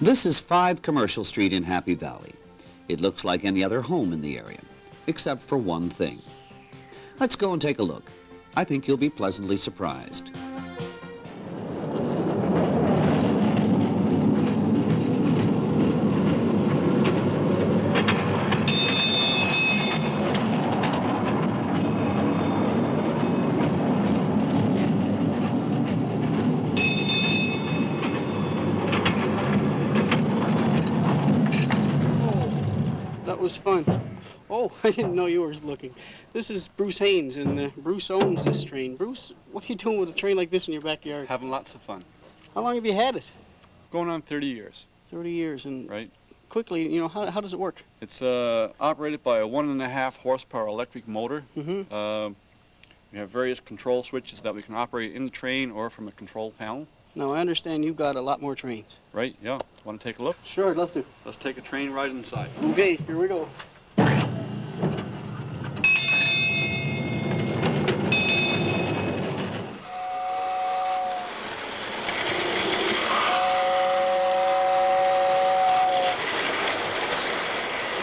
This is 5 Commercial Street in Happy Valley. It looks like any other home in the area, except for one thing. Let's go and take a look. I think you'll be pleasantly surprised. That was fun. Oh, I didn't know you were looking. This is Bruce Haynes, and Bruce owns this train. Bruce, what are you doing with a train like this in your backyard? Having lots of fun. How long have you had it? Going on 30 years. 30 years, and right. Quickly, you know, how does it work? It's operated by a 1.5 horsepower electric motor. Mm-hmm. We have various control switches that we can operate in the train or from a control panel. Now, I understand you've got a lot more trains. Right, yeah. Want to take a look? Sure, I'd love to. Let's take a train ride inside. Okay, here we go.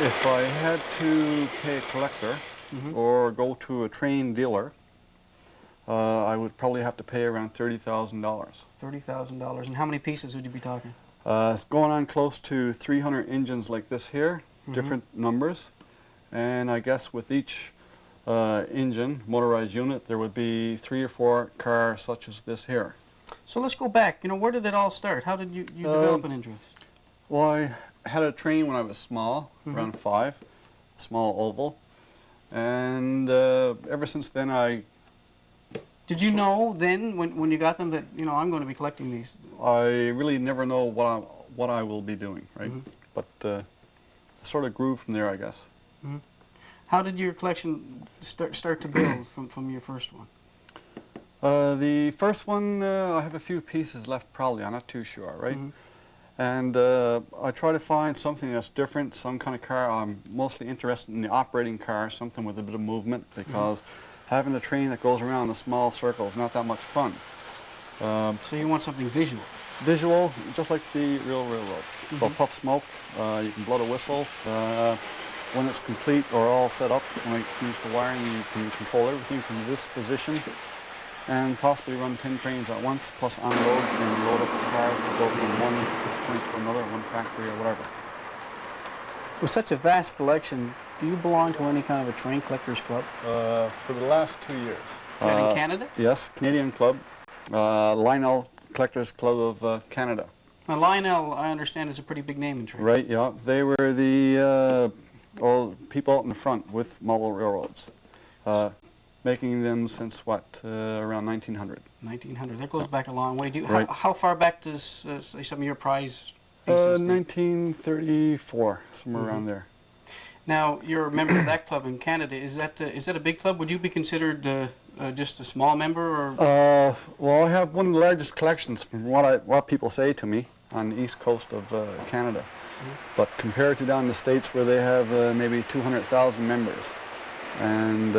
If I had to pay a collector or go to a train dealer, I would probably have to pay around $30,000. $30,000, and how many pieces would you be talking? It's going on close to 300 engines like this here, different numbers, and I guess with each engine, motorized unit, there would be 3 or 4 cars such as this here. So let's go back. You know, where did it all start? How did you develop an interest? Well, I had a train when I was small, around 5, a small oval, and ever since then I... Did you know then, when you got them, that, you know, I'm going to be collecting these? I really never know what I will be doing, right? But it sort of grew from there, I guess. How did your collection start to build from your first one? The first one, I have a few pieces left probably, I'm not too sure, right? And I try to find something that's different, some kind of car. I'm mostly interested in the operating car, something with a bit of movement, because having a train that goes around in a small circle is not that much fun. So you want something visual? Visual, just like the real railroad. They'll puff smoke, you can blow the whistle. When it's complete or all set up, when I finish the wiring, you can control everything from this position and possibly run 10 trains at once, plus unload and load up the cars to go from one point to another, one factory or whatever. With such a vast collection, do you belong to any kind of a train collectors club? For the last 2 years. Is that in Canada? Yes, Canadian club, Lionel Collectors Club of Canada. Now, Lionel, I understand, is a pretty big name in train. Right, yeah. They were the old people out in the front with model railroads, making them since, what, around 1900. 1900. That goes back a long way. Right. How far back does, say, some of your prize pieces 1934, somewhere around there. Now, you're a member of that club in Canada. Is that a big club? Would you be considered just a small member, or? Well, I have one of the largest collections, from what people say to me, on the east coast of Canada. But compared to down in the States, where they have maybe 200,000 members, and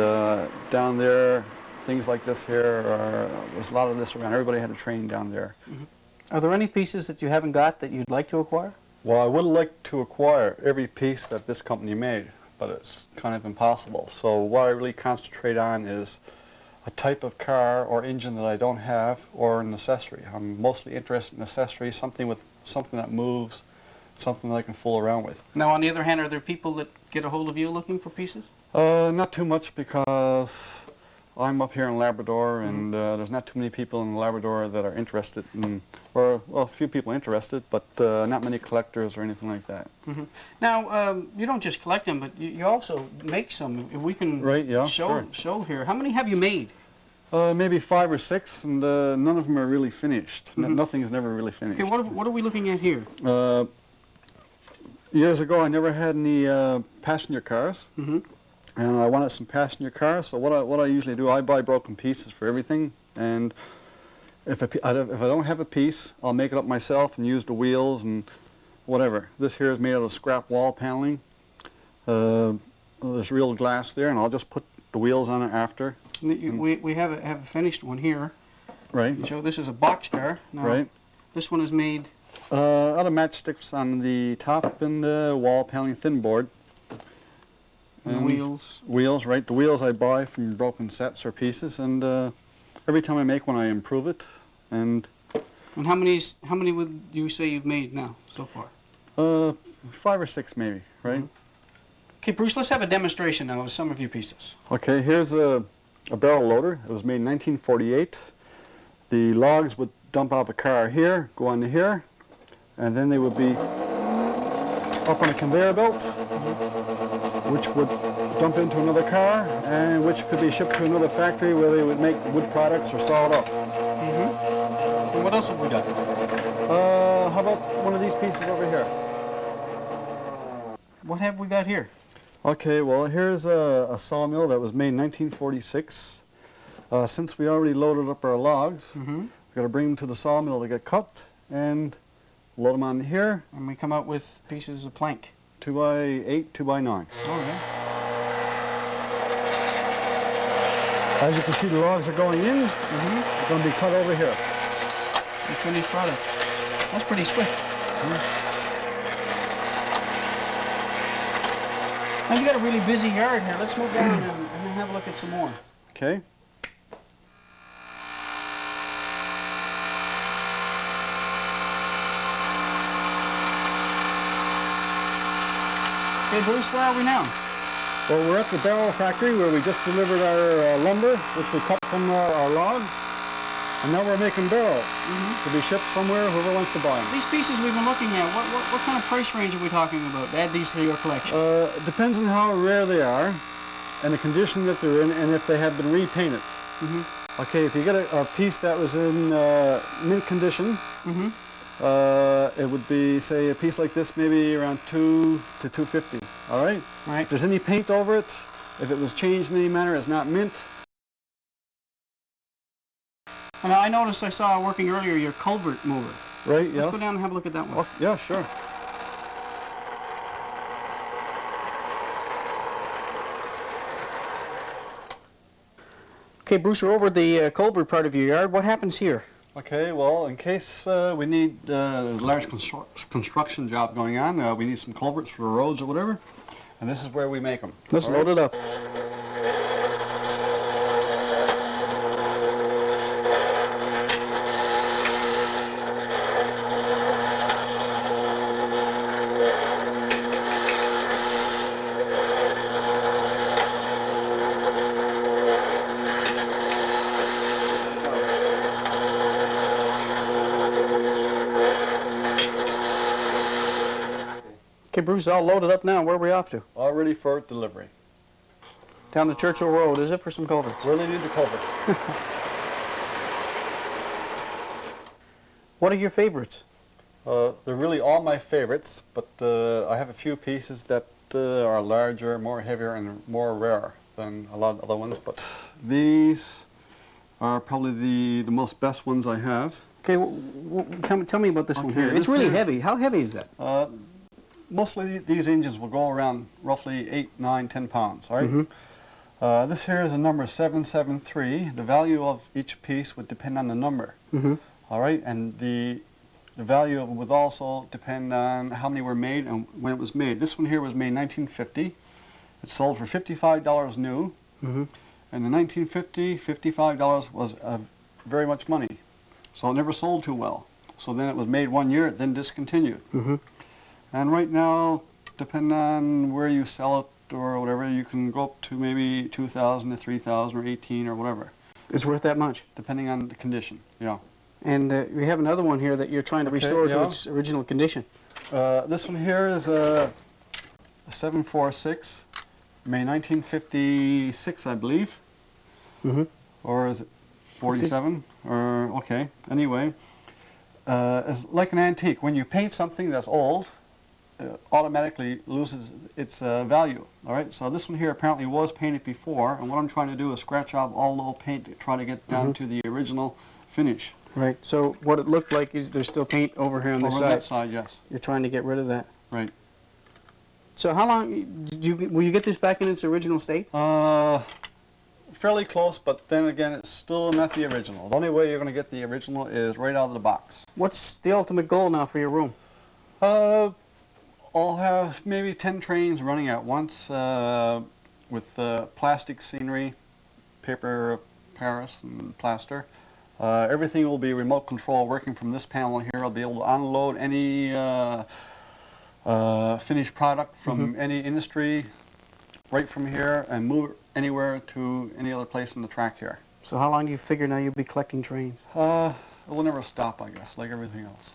down there, things like this here, there's a lot of this around. Everybody had a train down there. Are there any pieces that you haven't got that you'd like to acquire? Well, I would like to acquire every piece that this company made, but it's kind of impossible. So what I really concentrate on is a type of car or engine that I don't have, or an accessory. I'm mostly interested in accessories, something that moves, something that I can fool around with. Now, on the other hand, are there people that get a hold of you looking for pieces? Not too much, because I'm up here in Labrador, and there's not too many people in Labrador that are interested in, or, well, a few people interested, but not many collectors or anything like that. Now, you don't just collect them, but you also make some. If we can show here. How many have you made? Maybe 5 or 6, and none of them are really finished. Nothing is never really finished. Okay, what are we looking at here? Years ago, I never had any passenger cars. And I wanted some passenger cars, so what I usually do, I buy broken pieces for everything, and if I don't have a piece, I'll make it up myself and use the wheels and whatever. This here is made out of scrap wall paneling. There's real glass there, and I'll just put the wheels on it after. We have a finished one here. Right. So this is a box car. Now, right. This one is made Other matchsticks on the top and the wall paneling thin board. And the wheels. Wheels, right. The wheels I buy from broken sets or pieces, and every time I make one I improve it. And how many would you say you've made now so far? 5 or 6 maybe, right? Mm-hmm. Okay, Bruce, let's have a demonstration now of some of your pieces. Okay, here's a barrel loader. It was made in 1948. The logs would dump out of the car here, go on to here, and then they would be up on a conveyor belt, which would dump into another car, and which could be shipped to another factory where they would make wood products or saw it up. Mm-hmm. And what else have we got? How about one of these pieces over here? What have we got here? Okay, well, here's a sawmill that was made in 1946. Since we already loaded up our logs, we've got to bring them to the sawmill to get cut and load them on here. And we come out with pieces of plank. 2 by 8, 2 by 9. Oh, yeah. As you can see, the logs are going in. They're going to be cut over here. The finished product. That's pretty swift. Now you got a really busy yard here. Let's move down and have a look at some more. Okay. Okay, Bruce, where are we now? Well, we're at the barrel factory where we just delivered our lumber, which we cut from our logs. And now we're making barrels to be shipped somewhere, whoever wants to buy them. These pieces we've been looking at, what kind of price range are we talking about to add these to your collection? Depends on how rare they are and the condition that they're in and if they have been repainted. Okay, if you get a piece that was in mint condition, it would be, say, a piece like this, maybe around $2 to $2.50. All right? Right. If there's any paint over it, if it was changed in any manner, it's not mint. Now, I noticed I saw working earlier your culvert mover. Right, Let's go down and have a look at that one. Oh, yeah, sure. Okay, Bruce, we're over the culvert part of your yard. What happens here? Okay, well, in case we need a large construction job going on, we need some culverts for roads or whatever, and this is where we make them. Let's load it up. Okay, Bruce, all loaded up now. Where are we off to? All ready for delivery. Down the Churchill Road, is it, for some culverts? Really need the culverts. What are your favorites? They're really all my favorites, but I have a few pieces that are larger, more heavier, and more rare than a lot of other ones, but these are probably the most best ones I have. Okay, tell me about this one here. It's really heavy. How heavy is that? Mostly these engines will go around roughly 8, 9, 10 pounds, all right? This here is a number 773. The value of each piece would depend on the number, all right? And the value of it would also depend on how many were made and when it was made. This one here was made in 1950. It sold for $55 new. And in 1950, $55 was very much money. So it never sold too well. So then it was made 1 year, then discontinued. And right now, depending on where you sell it or whatever, you can go up to maybe 2,000 to 3,000 or 18 or whatever. It's worth that much? Depending on the condition, yeah. And we have another one here that you're trying to restore to its original condition. This one here is a 746, made 1956, I believe. Or is it 47? Or, okay, anyway. It's like an antique. When you paint something that's old, automatically loses its value. All right, so this one here apparently was painted before, and what I'm trying to do is scratch off all the old paint to try to get down to the original finish. Right, so what it looked like is there's still paint over here on this side. Over that side, yes. You're trying to get rid of that. Right. So how long, will you get this back in its original state? fairly close, but then again, it's still not the original. The only way you're going to get the original is right out of the box. What's the ultimate goal now for your room? I'll have maybe 10 trains running at once with plastic scenery, paper Paris, and plaster. Everything will be remote control working from this panel here. I'll be able to unload any finished product from any industry right from here and move it anywhere to any other place in the track here. So how long do you figure now you'll be collecting trains? It will never stop, I guess, like everything else.